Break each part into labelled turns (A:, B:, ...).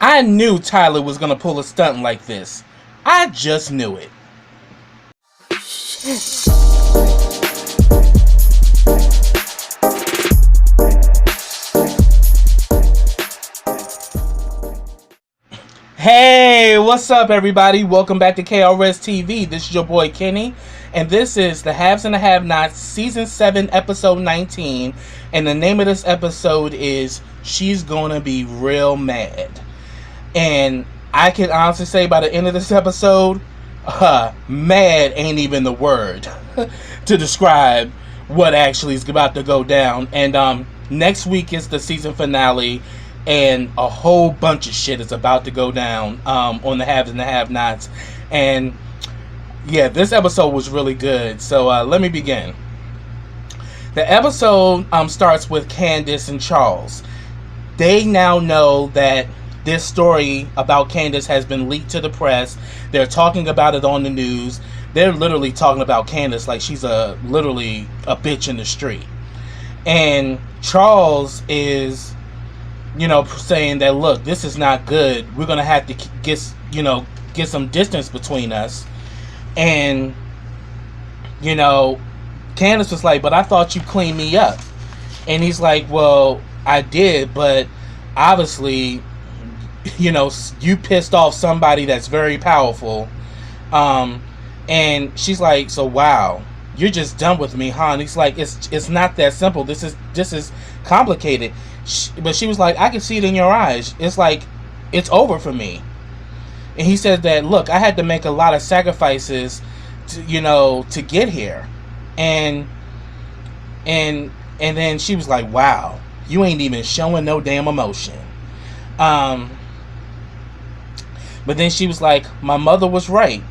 A: I knew Tyler was gonna pull a stunt like this. I just knew it. Hey, what's up, everybody? Welcome back to KRS TV. This is your boy Kenny, and this is the Haves and the Have-Nots, Season 7, Episode 19. And the name of this episode is She's Gonna Be Real Mad. And I can honestly say by the end of this episode, mad ain't even the word to describe what actually is about to go down. And next week is the season finale, and a whole bunch of shit is about to go down on the Haves and the Have-Nots. And yeah, this episode was really good. So let me begin. The episode starts with Candace and Charles. They now know that this story about Candace has been leaked to the press. They're talking about it on the news. They're literally talking about Candace like she's literally a bitch in the street. And Charles is, saying that, look, this is not good. We're going to have to get some distance between us. And, Candace was like, but I thought you cleaned me up. And he's like, well, I did, but obviously, you pissed off somebody that's very powerful. And she's like, so wow, you're just done with me, huh? And he's like, it's not that simple. This is complicated. But she was like, I can see it in your eyes. It's like, it's over for me. And he said that, look, I had to make a lot of sacrifices to get here. And then she was like, wow, you ain't even showing no damn emotion. But then she was like, my mother was right.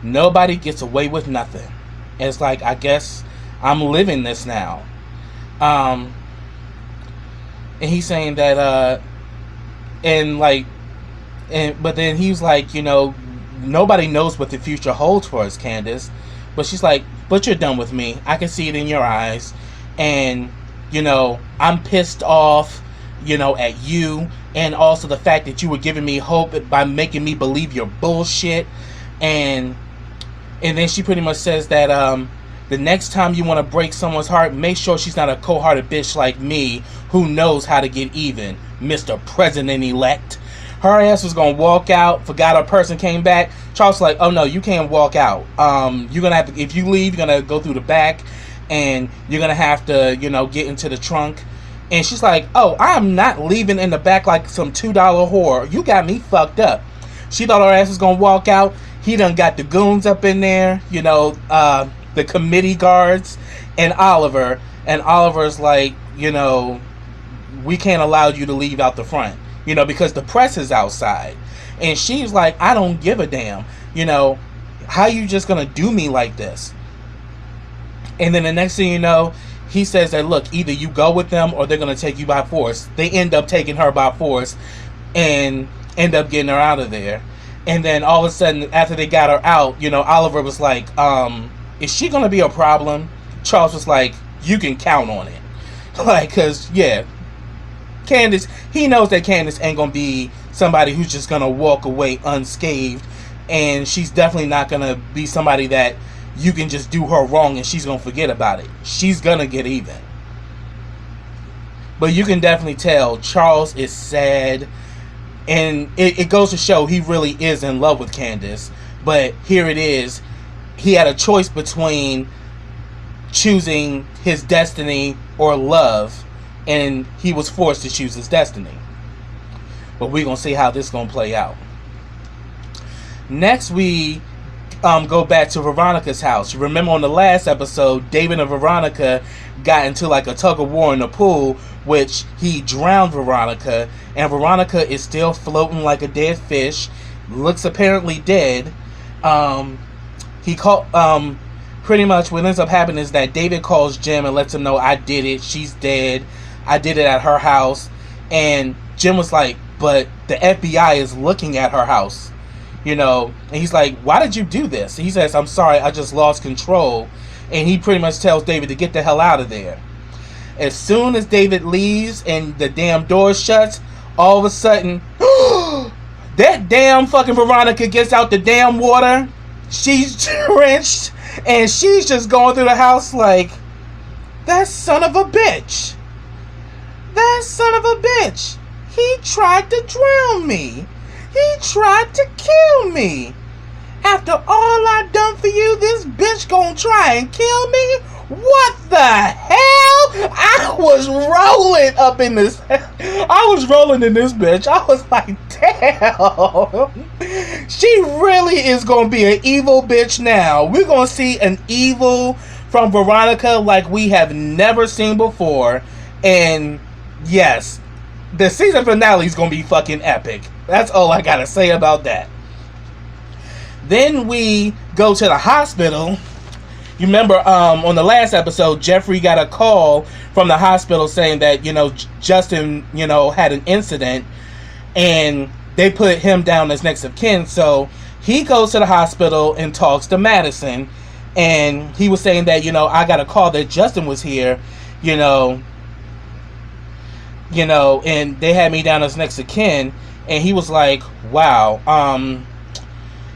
A: Nobody gets away with nothing. And it's like, I guess I'm living this now. And he's saying that, but then he was like, nobody knows what the future holds for us, Candace. But she's like, but you're done with me. I can see it in your eyes. And, I'm pissed off, at you. And also the fact that you were giving me hope by making me believe your bullshit. And then she pretty much says that, the next time you want to break someone's heart, make sure she's not a cold-hearted bitch like me who knows how to get even, Mr. President-elect. Her ass was going to walk out, forgot her person came back. Charles was like, oh no, you can't walk out. You're going to have to, if you leave, you're going to go through the back, and you're going to have to, get into the trunk. And she's like, oh, I'm not leaving in the back like some $2 whore. You got me fucked up. She thought her ass was going to walk out. He done got the goons up in there, the committee guards, and Oliver. And Oliver's like, we can't allow you to leave out the front, because the press is outside. And she's like, I don't give a damn. How you just gonna do me like this? And then the next thing you know, he says that, look, either you go with them or they're gonna take you by force. They end up taking her by force and end up getting her out of there. And then all of a sudden, after they got her out, Oliver was like, is she gonna be a problem? Charles was like, you can count on it. Like, cause yeah, Candace, he knows that Candace ain't gonna be somebody who's just gonna walk away unscathed, and she's definitely not gonna be somebody that you can just do her wrong and she's gonna forget about it. She's gonna get even. But you can definitely tell Charles is sad, and it goes to show he really is in love with Candace. But here it is, he had a choice between choosing his destiny or love, and he was forced to choose his destiny. But we're gonna see how this gonna play out. Next, we go back to Veronica's house. Remember on the last episode, David and Veronica got into like a tug of war in the pool, which he drowned Veronica, and Veronica is still floating like a dead fish, looks apparently dead. He called, pretty much what ends up happening is that David calls Jim and lets him know, I did it, she's dead, I did it at her house. And Jim was like, but the FBI is looking at her house, and he's like, why did you do this? He says, I'm sorry, I just lost control. And he pretty much tells David to get the hell out of there. As soon as David leaves and the damn door shuts, all of a sudden, That damn fucking Veronica gets out the damn water. She's drenched. And she's just going through the house like, that son of a bitch. That son of a bitch. He tried to drown me. He tried to kill me. After all I done for you, this bitch gonna try and kill me? What the hell? I was rolling up in this. I was rolling in this bitch. I was like, damn. She really is gonna be an evil bitch now. We're gonna see an evil from Veronica like we have never seen before. And yes, the season finale is gonna be fucking epic. That's all I gotta say about that. Then we go to the hospital. You remember on the last episode, Jeffrey got a call from the hospital saying that, Justin, had an incident, and they put him down as next of kin. So he goes to the hospital and talks to Madison, and he was saying that, I got a call that Justin was here, and they had me down as next of kin, and he was like, wow,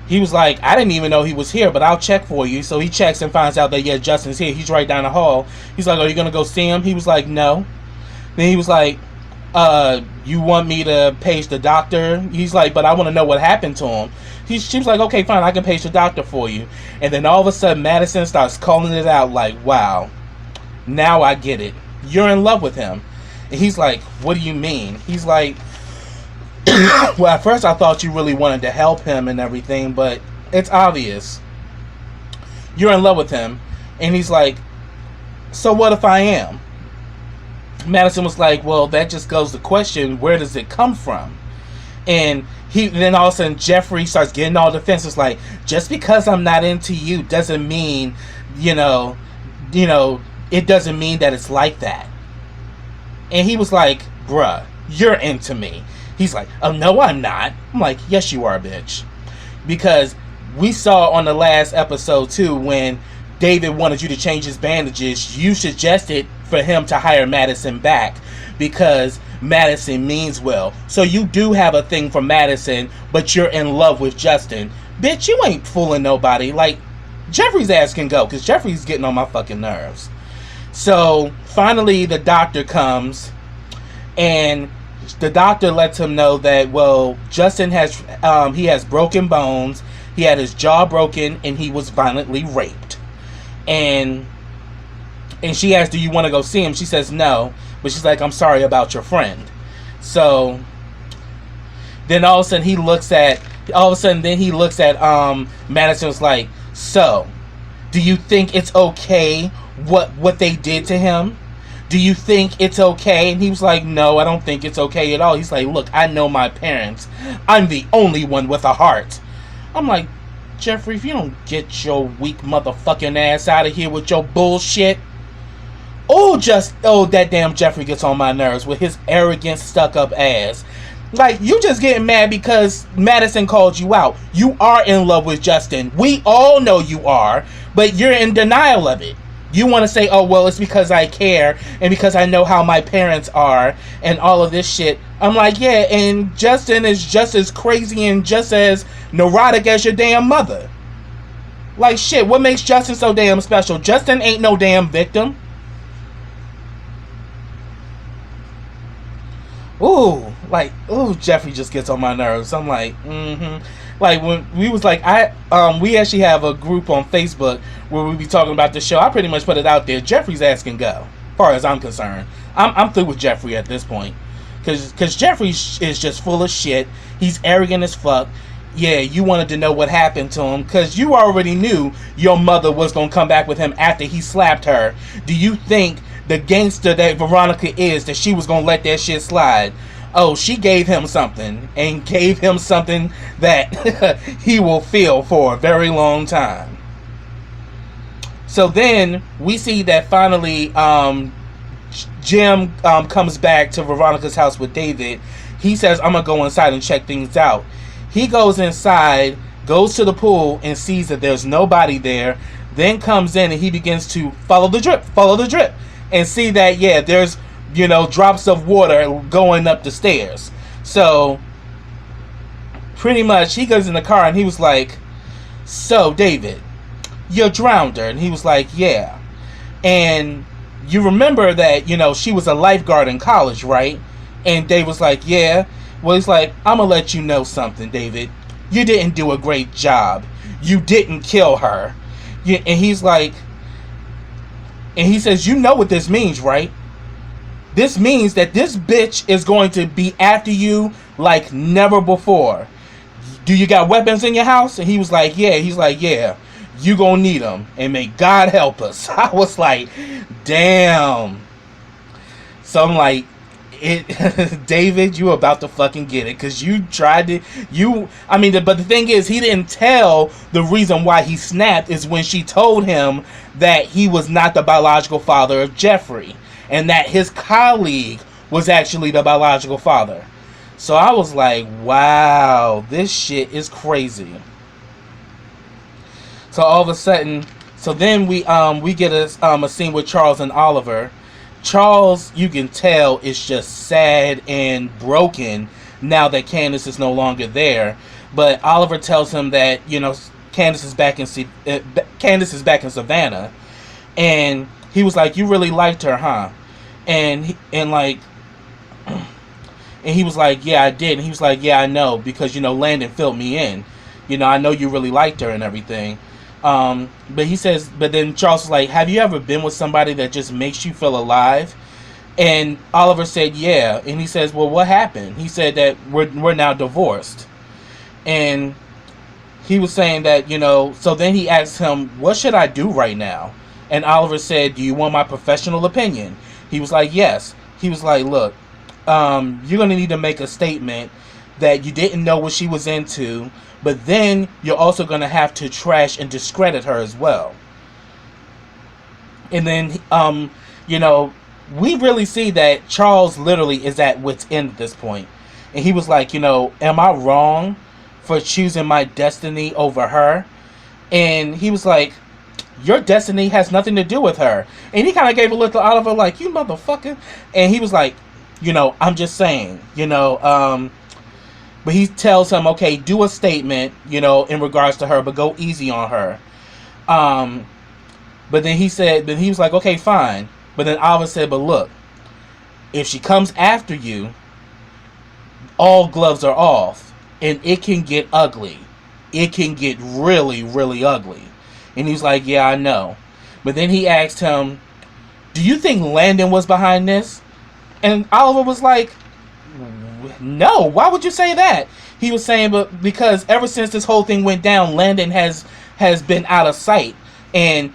A: he was like, I didn't even know he was here, but I'll check for you. So he checks and finds out that, yeah, Justin's here. He's right down the hall. He's like, are you going to go see him? He was like, no. Then he was like, you want me to page the doctor? He's like, but I want to know what happened to him. She was like, okay, fine, I can page the doctor for you. And then all of a sudden, Madison starts calling it out like, wow, now I get it. You're in love with him. And he's like, what do you mean? He's like, well, at first I thought you really wanted to help him and everything, but it's obvious. You're in love with him. And he's like, so what if I am? Madison was like, well, that just goes to question, where does it come from? And then all of a sudden Jeffrey starts getting all defensive, like, just because I'm not into you doesn't mean, it doesn't mean that it's like that. And he was like, bruh, you're into me. He's like, oh, no, I'm not. I'm like, yes, you are, bitch. Because we saw on the last episode, too, when David wanted you to change his bandages, you suggested for him to hire Madison back because Madison means well. So you do have a thing for Madison, but you're in love with Justin. Bitch, you ain't fooling nobody. Like, Jeffrey's ass can go because Jeffrey's getting on my fucking nerves. So finally, the doctor comes and the doctor lets him know that, well, Justin has he has broken bones, he had his jaw broken, and he was violently raped. And she asks, do you want to go see him? She says no, but she's like, I'm sorry about your friend. So then all of a sudden he looks at Madison was like, so do you think it's okay what they did to him? Do you think it's okay? And he was like, no, I don't think it's okay at all. He's like, look, I know my parents. I'm the only one with a heart. I'm like, Jeffrey, if you don't get your weak motherfucking ass out of here with your bullshit. That damn Jeffrey gets on my nerves with his arrogant, stuck-up ass. Like, you just getting mad because Madison called you out. You are in love with Justin. We all know you are, but you're in denial of it. You want to say, oh, well, it's because I care and because I know how my parents are and all of this shit. I'm like, yeah, and Justin is just as crazy and just as neurotic as your damn mother. Like, shit, what makes Justin so damn special? Justin ain't no damn victim. Jeffrey just gets on my nerves. I'm like, Like, when we was like, we actually have a group on Facebook where we be talking about the show. I pretty much put it out there. Jeffrey's ass can go, as far as I'm concerned. I'm through with Jeffrey at this point. Because Jeffrey is just full of shit. He's arrogant as fuck. Yeah, you wanted to know what happened to him because you already knew your mother was going to come back with him after he slapped her. Do you think the gangster that Veronica is, that she was going to let that shit slide? Oh, she gave him something, and gave him something that he will feel for a very long time. So then we see that finally Jim comes back to Veronica's house with David. He says, I'm going to go inside and check things out. He goes inside, goes to the pool, and sees that there's nobody there. Then comes in and he begins to follow the drip, and see that, yeah, there's, drops of water going up the stairs. So pretty much he goes in the car and he was like, so David, you drowned her. And he was like, yeah. And you remember that, you know, she was a lifeguard in college, right? And Dave was like, yeah. Well, he's like, I'm gonna let you know something, David. You didn't do a great job. You didn't kill her. And he's like, and he says, you know what this means, right? This means that this bitch is going to be after you like never before. Do you got weapons in your house? And he was like, yeah. He's like, yeah, you gonna need them. And may God help us. I was like, damn. So I'm like, David, you about to fucking get it. Because you tried to, but the thing is, he didn't tell the reason why he snapped is when she told him that he was not the biological father of Jeffrey. And that his colleague was actually the biological father. So I was like, wow, this shit is crazy. So all of a sudden, so then we get a scene with Charles and Oliver. Charles, you can tell, is just sad and broken now that Candace is no longer there. But Oliver tells him that, you know, Candace is back in Savannah. And he was like, you really liked her, huh? And he was like, yeah, I did. And he was like, yeah, I know, because, you know, Landon filled me in. You know, I know you really liked her and everything. But then Charles was like, have you ever been with somebody that just makes you feel alive? And Oliver said, yeah. And he says, well, what happened? He said that we're now divorced. And he was saying that, you know, so then he asked him, what should I do right now? And Oliver said, do you want my professional opinion? He was like, yes. He was like, look, you're going to need to make a statement that you didn't know what she was into, but then you're also going to have to trash and discredit her as well. And then, you know, we really see that Charles literally is at wit's end at this point. And he was like, you know, am I wrong for choosing my destiny over her? And he was like, your destiny has nothing to do with her. And he kind of gave a look to Oliver like, you motherfucker. And he was like, you know, I'm just saying, you know, but he tells him, okay, do a statement, you know, in regards to her, but go easy on her. But then he was like, okay, fine. But then Oliver said, but look, if she comes after you, all gloves are off, and it can get ugly. It can get really, really ugly. And he's like, yeah, I know. But then he asked him, do you think Landon was behind this? And Oliver was like, no, why would you say that? He was saying, but because ever since this whole thing went down, Landon has been out of sight. And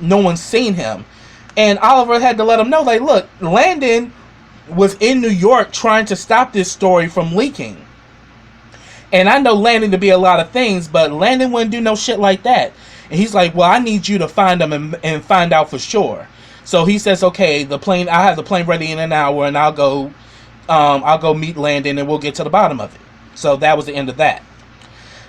A: no one's seen him. And Oliver had to let him know, like, look, Landon was in New York trying to stop this story from leaking. And I know Landon to be a lot of things, but Landon wouldn't do no shit like that. And he's like, well, I need you to find him and find out for sure. So he says, okay, I'll have the plane ready in an hour, and I'll go meet Landon, and we'll get to the bottom of it. So that was the end of that.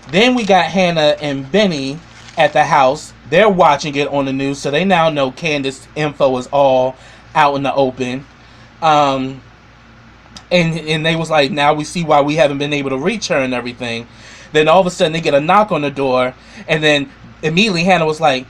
A: Then we got Hannah and Benny at the house. They're watching it on the news, so they now know Candace's info is all out in the open. And they was like, now we see why we haven't been able to reach her and everything. Then all of a sudden they get a knock on the door, and then immediately Hannah was like,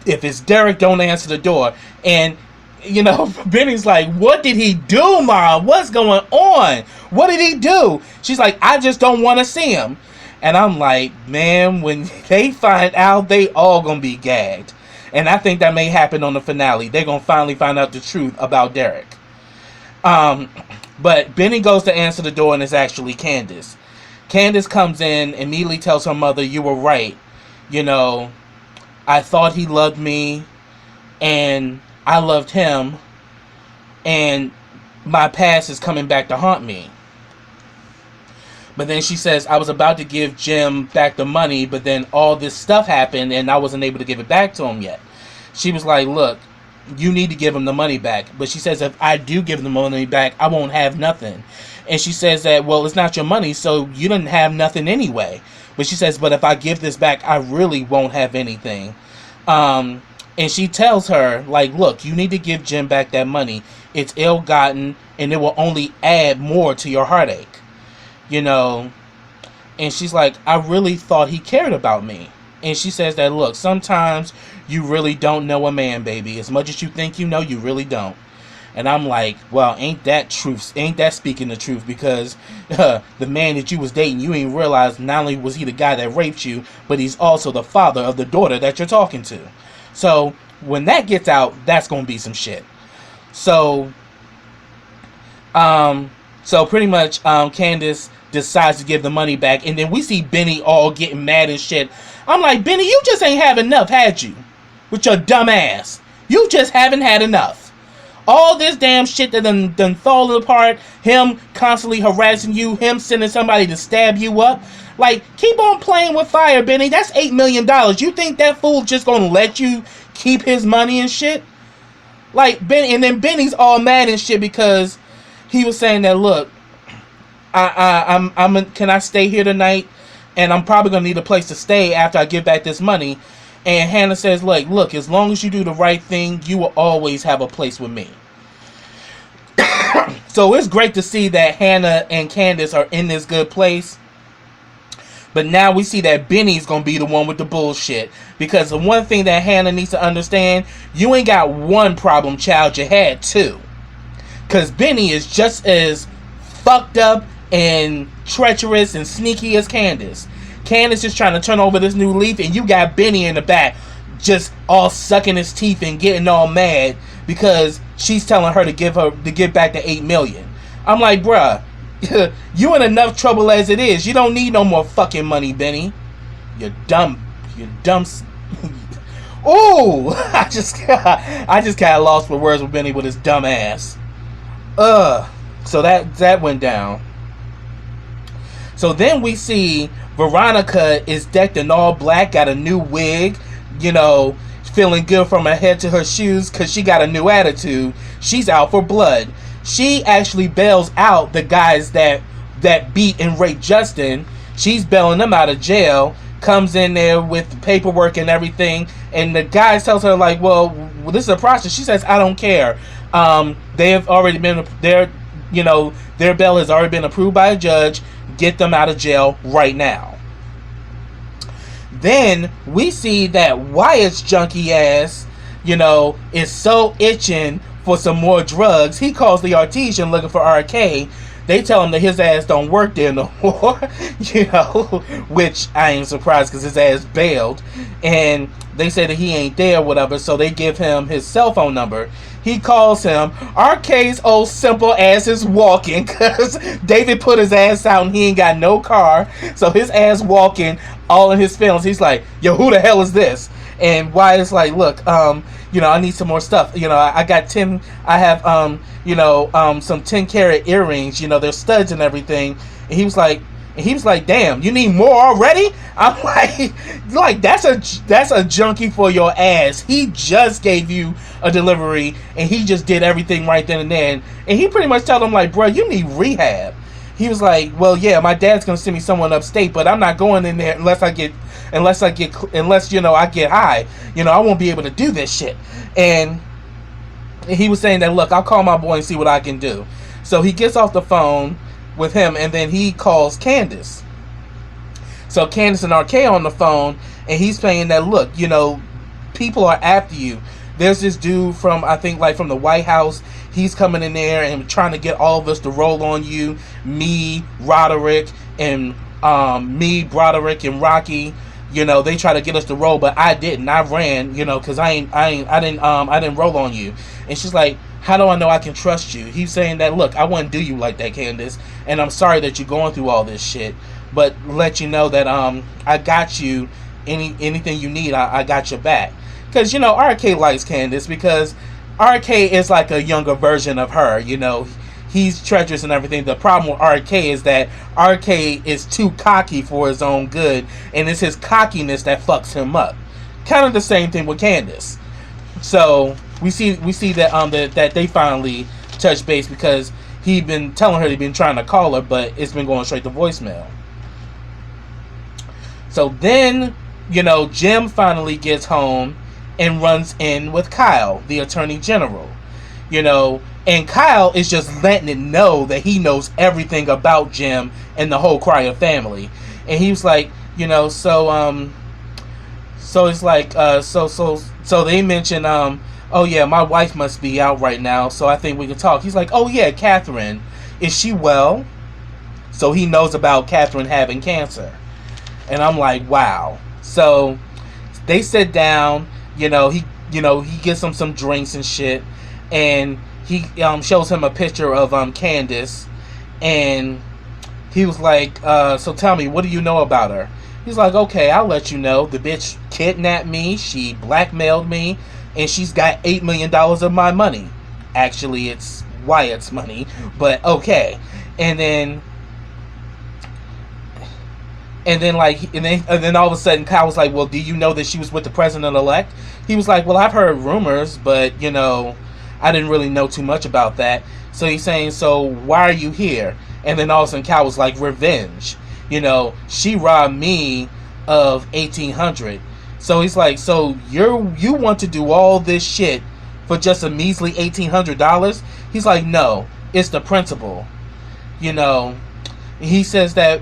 A: if it's Derek, don't answer the door. And, you know, Benny's like, what did he do, Mom? What's going on? What did he do? She's like, I just don't want to see him. And I'm like, man, when they find out, they all gonna be gagged. And I think that may happen on the finale. They're gonna finally find out the truth about Derek. But Benny goes to answer the door, and it's actually Candace. Candace comes in, immediately tells her mother, you were right. You know, I thought he loved me, and I loved him, and my past is coming back to haunt me. But then she says, I was about to give Jim back the money, but then all this stuff happened, and I wasn't able to give it back to him yet. She was like, look, you need to give him the money back. But she says, if I do give him the money back, I won't have nothing. And she says that, well, it's not your money, so you didn't have nothing anyway. But she says, but if I give this back, I really won't have anything. And she tells her, like, look, you need to give Jim back that money. It's ill-gotten, and it will only add more to your heartache. You know, And she's like, I really thought he cared about me. And she says that, look, sometimes you really don't know a man, baby. As much as you think you know, you really don't. And I'm like, well, ain't that truth? Ain't that speaking the truth? Because the man that you was dating, you ain't realize not only was he the guy that raped you, but he's also the father of the daughter that you're talking to. So when that gets out, that's gonna be some shit. So, so pretty much, Candace decides to give the money back, and then we see Benny all getting mad and shit. I'm like, Benny, you just ain't have enough, had you? With your dumb ass. You just haven't had enough. All this damn shit that done falling apart, him constantly harassing you, him sending somebody to stab you up. Like, keep on playing with fire, Benny. That's $8 million. You think that fool just gonna let you keep his money and shit? Like, Benny, and then Benny's all mad and shit because he was saying that, look, can I stay here tonight? And I'm probably gonna need a place to stay after I give back this money. And Hannah says, like, look, as long as you do the right thing, you will always have a place with me. So it's great to see that Hannah and Candace are in this good place. But now we see that Benny's going to be the one with the bullshit. Because the one thing that Hannah needs to understand, you ain't got one problem child, you had two. Because Benny is just as fucked up and treacherous and sneaky as Candace. Candace is trying to turn over this new leaf, and you got Benny in the back just all sucking his teeth and getting all mad because she's telling her to give back the $8 million. I'm like, bruh, you in enough trouble as it is. You don't need no more fucking money, Benny. You're dumb. Ooh, I just kind of lost for words with Benny with his dumb ass. So that went down. So then we see Veronica is decked in all black, got a new wig, feeling good from her head to her shoes because she got a new attitude. She's out for blood. She actually bails out the guys that beat and raped Justin. She's bailing them out of jail, comes in there with the paperwork and everything, and the guy tells her, like, well, this is a process. She says, I don't care. They have already been, their bail has already been approved by a judge. Get them out of jail right now. Then we see that Wyatt's junkie ass, is so itching for some more drugs. He calls the Artesian looking for RK. They tell him that his ass don't work there no more, which I ain't surprised because his ass bailed. And they say that he ain't there or whatever, so they give him his cell phone number. He calls him. RK's old simple ass is walking because David put his ass out and he ain't got no car. So his ass walking all in his feelings. He's like, yo, who the hell is this? And Wyatt's like, look, I need some more stuff. I got 10, I have, some 10-carat earrings, they're studs and everything. And he was like, damn, you need more already? I'm like that's a junkie for your ass. He just gave you a delivery and he just did everything right then and there. And he pretty much told him, like, bro, you need rehab. He was like, well, yeah, my dad's gonna send me someone upstate, but I'm not going in there unless I get high. I won't be able to do this shit. And he was saying that, look, I'll call my boy and see what I can do. So he gets off the phone with him, and then he calls Candace. So Candace and RK on the phone, and he's saying that, look, people are after you. There's this dude from the White House. He's coming in there and trying to get all of us to roll on you. Me, Broderick, and Rocky. They try to get us to roll, but I didn't. I ran, because I didn't roll on you. And she's like, how do I know I can trust you? He's saying that, look, I wouldn't do you like that, Candace, and I'm sorry that you're going through all this shit, but let you know that I got you. Anything you need, I got your back. Because RK likes Candace because RK is like a younger version of her. He's treacherous and everything. The problem with RK is that RK is too cocky for his own good, and it's his cockiness that fucks him up. Kind of the same thing with Candace. So we see that that they finally touch base because he'd been telling her he'd been trying to call her, but it's been going straight to voicemail. So then, Jim finally gets home and runs in with Kyle, the Attorney General. And Kyle is just letting it know that he knows everything about Jim and the whole Cryer family. And he was like, so it's like, so they mention, oh yeah, my wife must be out right now, so I think we can talk. He's like, oh yeah, Katherine, is she well? So he knows about Katherine having cancer. And I'm like, wow. So they sit down, he gets him some drinks and shit, and he shows him a picture of Candace, and he was like, so tell me, what do you know about her? He's like, okay, I'll let you know. The bitch kidnapped me, she blackmailed me, and she's got $8 million of my money. Actually, it's Wyatt's money, but okay. And then all of a sudden, Kyle was like, well, do you know that she was with the president-elect? He was like, well, I've heard rumors, but, I didn't really know too much about that. So he's saying, so why are you here? And then all of a sudden, Kyle was like, revenge. She robbed me of $1,800. So he's like, so you want to do all this shit for just a measly $1,800? He's like, no, it's the principle. He says that,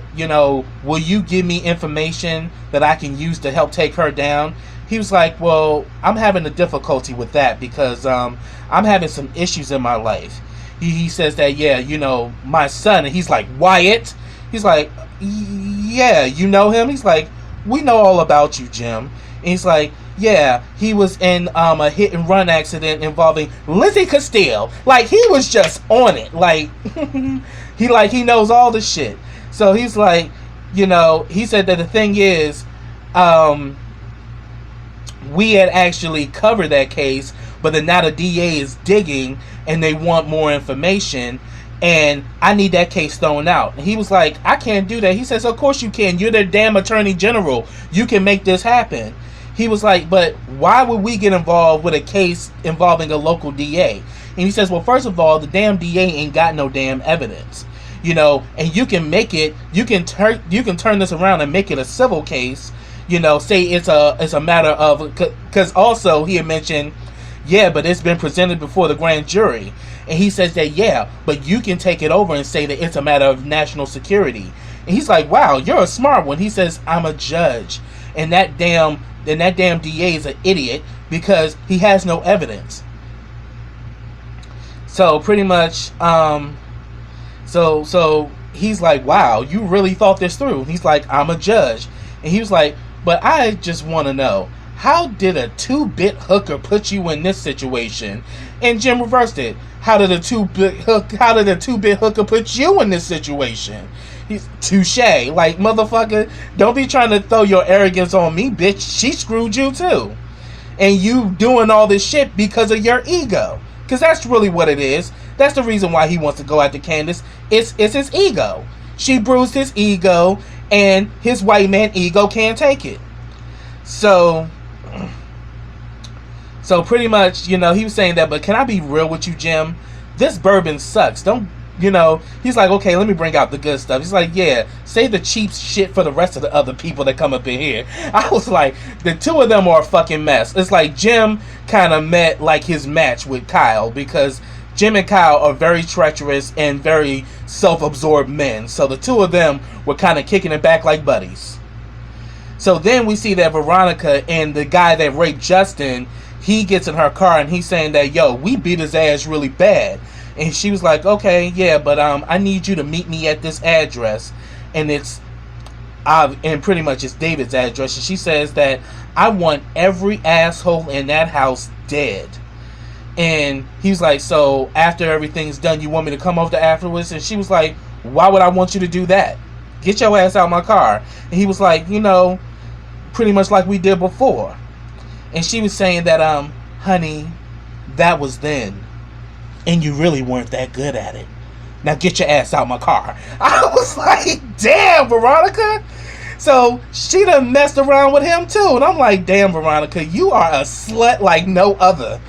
A: will you give me information that I can use to help take her down? He was like, well, I'm having a difficulty with that because I'm having some issues in my life. He says that, yeah, my son. And he's like, Wyatt? He's like, yeah, you know him? He's like, we know all about you, Jim. And he's like, yeah, he was in a hit and run accident involving Lizzie Castile. Like, he was just on it. Like, he knows all the shit. So he's like, he said that the thing is, we had actually covered that case, but then now the DA is digging and they want more information, and I need that case thrown out. And he was like, I can't do that. He says, of course you can. You're the damn attorney general. You can make this happen. He was like, but why would we get involved with a case involving a local DA? And he says, well, first of all, the damn DA ain't got no damn evidence. And you can make it, you can turn this around and make it a civil case. Say it's a matter of, because also he had mentioned, yeah, but it's been presented before the grand jury. And he says that, yeah, but you can take it over and say that it's a matter of national security. And he's like, wow, you're a smart one. He says, I'm a judge. And that damn DA is an idiot because he has no evidence. So pretty much, so he's like, wow, you really thought this through. He's like, I'm a judge. And he was like, but I just want to know, how did a 2-bit hooker put you in this situation? And Jim reversed it. How did a 2-bit hooker put you in this situation? He's touche. Like, motherfucker, don't be trying to throw your arrogance on me, bitch. She screwed you too. And you doing all this shit because of your ego. Because that's really what it is. That's the reason why he wants to go after Candace. It's his ego. She bruised his ego, and his white man ego can't take it. So pretty much, he was saying that, but can I be real with you, Jim? This bourbon sucks. Don't, he's like, okay, let me bring out the good stuff. He's like, yeah, say the cheap shit for the rest of the other people that come up in here. I was like, the two of them are a fucking mess. It's like Jim kind of met like his match with Kyle, because Jim and Kyle are very treacherous and very self-absorbed men. So the two of them were kind of kicking it back like buddies. So then we see that Veronica and the guy that raped Justin, he gets in her car and he's saying that, yo, we beat his ass really bad. And she was like, okay, yeah, but I need you to meet me at this address. And and pretty much it's David's address. And she says that I want every asshole in that house dead. And he was like, so after everything's done, you want me to come over afterwards? And she was like, why would I want you to do that? Get your ass out of my car. And he was like, pretty much like we did before. And she was saying that, honey, that was then. And you really weren't that good at it. Now get your ass out my car. I was like, damn, Veronica. So she done messed around with him too. And I'm like, damn, Veronica, you are a slut like no other.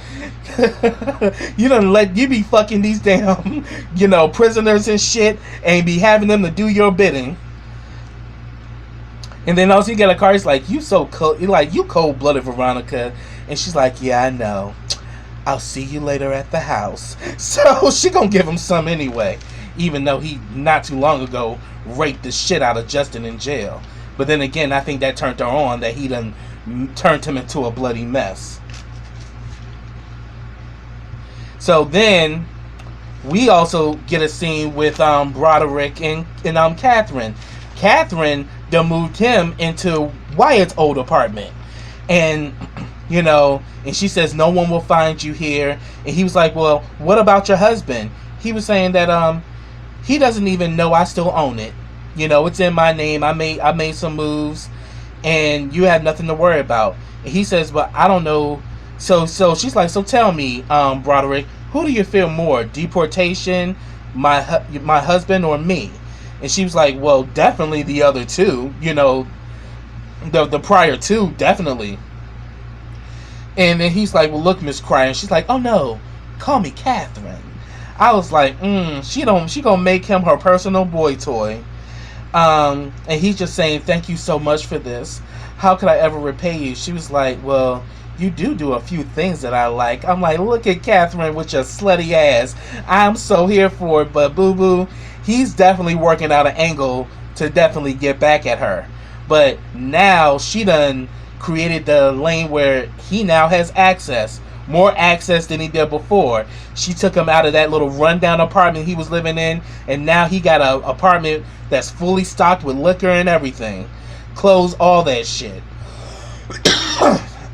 A: You be fucking these damn, prisoners and shit, and be having them to do your bidding. And then also you get a car, he's like, you so cold, you cold-blooded, Veronica. And she's like, yeah, I know. I'll see you later at the house. So she gonna give him some anyway, even though he not too long ago raped the shit out of Justin in jail. But then again, I think that turned her on, that he done turned him into a bloody mess. So then we also get a scene with Broderick and Katherine. Katherine done moved him into Wyatt's old apartment. And, you know, and she says, no one will find you here. And he was like, well, what about your husband? He was saying that he doesn't even know I still own it. You know, it's in my name. I made some moves, and you have nothing to worry about. And he says, but I don't know. So she's like, so tell me, Broderick, who do you fear more, deportation, my husband, or me? And she was like, well, definitely the other two. You know, the prior two, definitely. And then he's like, well, look, Miss Cryer. And she's like, oh no, call me Katherine. I was like, she gonna make him her personal boy toy. And he's just saying, thank you so much for this. How could I ever repay you? She was like, well, you do a few things that I like. I'm like, look at Katherine with your slutty ass. I'm so here for it, but boo-boo, he's definitely working out an angle to definitely get back at her. But now she done created the lane where he now has access. More access than he did before. She took him out of that little rundown apartment he was living in, and now he got an apartment that's fully stocked with liquor and everything. Clothes, all that shit.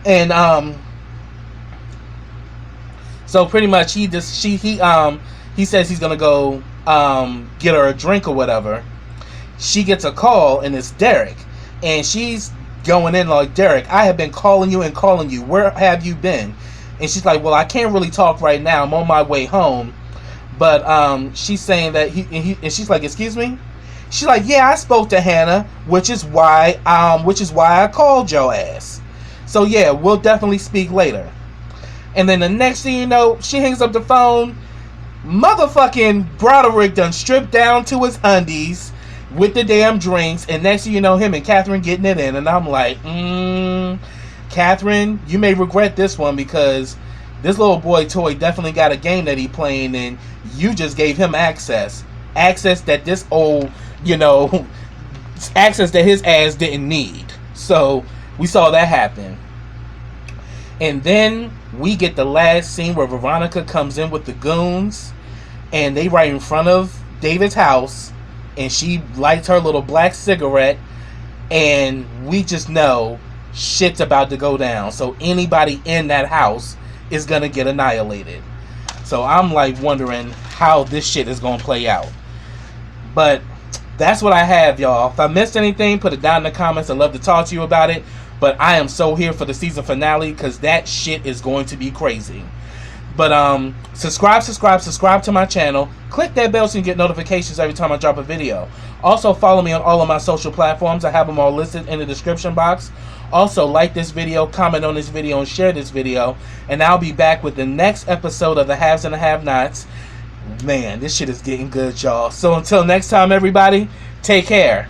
A: And so pretty much he says he's gonna go get her a drink or whatever. She gets a call, and it's Derek, and she's going in like, Derek, I have been calling you and calling you. Where have you been? And she's like, well, I can't really talk right now. I'm on my way home. But she's saying that and she's like, excuse me? She's like, yeah, I spoke to Hannah, which is why I called your ass. So yeah, we'll definitely speak later. And then the next thing you know, she hangs up the phone. Motherfucking Broderick done stripped down to his undies with the damn drinks. And next thing you know, him and Katherine getting it in. And I'm like, Katherine, you may regret this one, because this little boy toy definitely got a game that he playing, and you just gave him access that this old, you know, access that his ass didn't need. So we saw that happen. And then we get the last scene where Veronica comes in with the goons, and they right in front of David's house, and she lights her little black cigarette, and we just know shit's about to go down. So anybody in that house is gonna get annihilated. So I'm like wondering how this shit is gonna play out. But that's what I have, y'all. If I missed anything, put it down in the comments. I'd love to talk to you about it. But I am so here for the season finale, because that shit is going to be crazy. But subscribe to my channel. Click that bell so you can get notifications every time I drop a video. Also follow me on all of my social platforms. I have them all listed in the description box. Also like this video, comment on this video, and share this video. And I'll be back with the next episode of the Haves and the Have-Nots. Man, this shit is getting good, y'all. So until next time, everybody, take care.